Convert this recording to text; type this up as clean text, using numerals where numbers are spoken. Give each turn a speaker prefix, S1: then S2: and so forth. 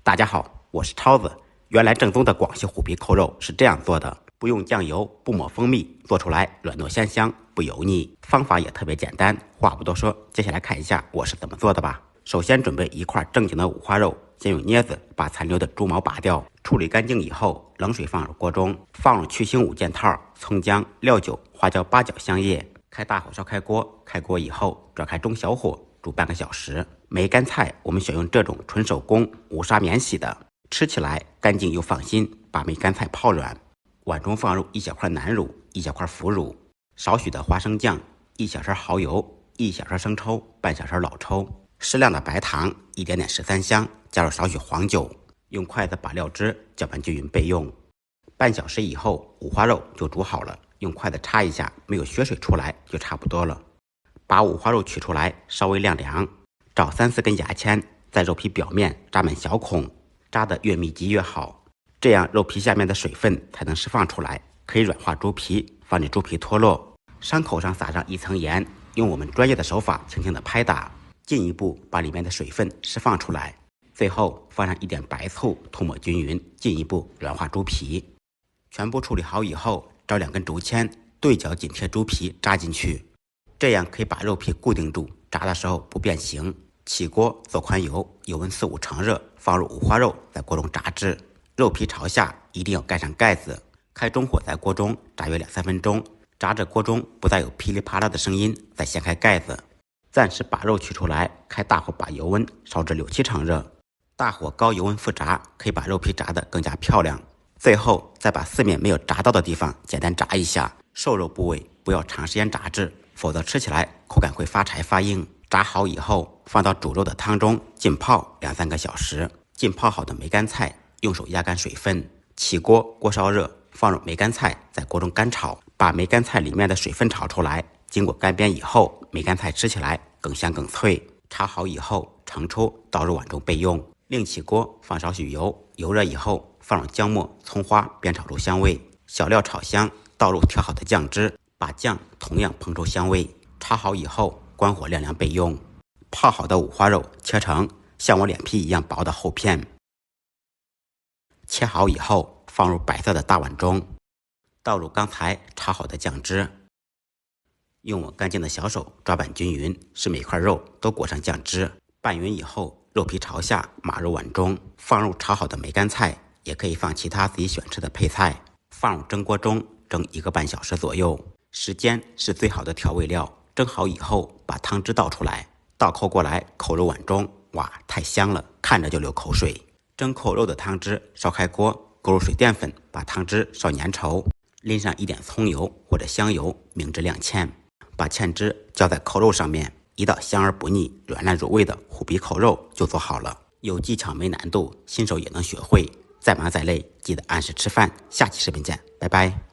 S1: 大家好，我是超子。原来正宗的广西虎皮扣肉是这样做的，不用酱油，不抹蜂蜜，做出来软糯香香，不油腻。方法也特别简单，话不多说，接下来看一下我是怎么做的吧。首先准备一块正经的五花肉，先用镊子把残留的猪毛拔掉，处理干净以后，冷水放入锅中，放入去腥5件套、葱姜、料酒、花椒、八角、香叶，开大火烧开锅。开锅以后，转开中小火煮半个小时。梅干菜我们选用这种纯手工无砂免洗的，吃起来干净又放心。把梅干菜泡软，碗中放入1小块南乳、1小块腐乳，少许的花生酱、1小勺蚝油、1小勺生抽、半小勺老抽，适量的白糖，一点点13香，加入少许黄酒，用筷子把料汁搅拌均匀备用。半小时以后，五花肉就煮好了，用筷子插一下，没有血水出来就差不多了。把五花肉取出来，稍微晾凉，找3-4根牙签，在肉皮表面扎满小孔，扎得越密集越好，这样肉皮下面的水分才能释放出来，可以软化猪皮，防止猪皮脱落。伤口上撒上1层盐，用我们专业的手法轻轻的拍打，进一步把里面的水分释放出来。最后放上一点白醋，涂抹均匀，进一步软化猪皮。全部处理好以后，找2根竹签，对角紧贴猪皮扎进去，这样可以把肉皮固定住，炸的时候不变形。起锅做宽油，油温4-5成热，放入五花肉，在锅中炸制。肉皮朝下，一定要盖上盖子，开中火在锅中炸约2-3分钟，炸着锅中不再有噼里啪啦的声音，再掀开盖子，暂时把肉取出来，开大火把油温烧至6-7成热，大火高油温复炸，可以把肉皮炸得更加漂亮。最后再把4面没有炸到的地方简单炸一下，瘦肉部位不要长时间炸制，否则吃起来口感会发柴发硬。炸好以后，放到煮肉的汤中浸泡2-3个小时。浸泡好的梅干菜用手压干水分，起锅，锅烧热，放入梅干菜，在锅中干炒，把梅干菜里面的水分炒出来。经过干煸以后，梅干菜吃起来更香更脆。炒好以后盛出，倒入碗中备用。另起锅放少许油，油热以后放入姜末、葱花煸炒出香味，小料炒香，倒入调好的酱汁，把酱同样烹出香味。炒好以后关火晾凉备用。泡好的五花肉切成像我脸皮一样薄的厚片，切好以后放入白色的大碗中，倒入刚才炒好的酱汁，用我干净的小手抓拌均匀，使每块肉都裹上酱汁。拌匀以后，肉皮朝下码入碗中，放入炒好的梅干菜，也可以放其他自己喜欢吃的配菜，放入蒸锅中蒸1个半小时左右。时间是最好的调味料。蒸好以后，把汤汁倒出来，倒扣过来扣入碗中，哇，太香了，看着就流口水。蒸扣肉的汤汁烧开锅，勾入水淀粉，把汤汁烧粘稠，淋上一点葱油或者香油，明制亮芡，把芡汁浇在扣肉上面，一道香而不腻、软烂入味的虎皮扣肉就做好了。有技巧没难度，新手也能学会。再忙再累，记得按时吃饭。下期视频见，拜拜。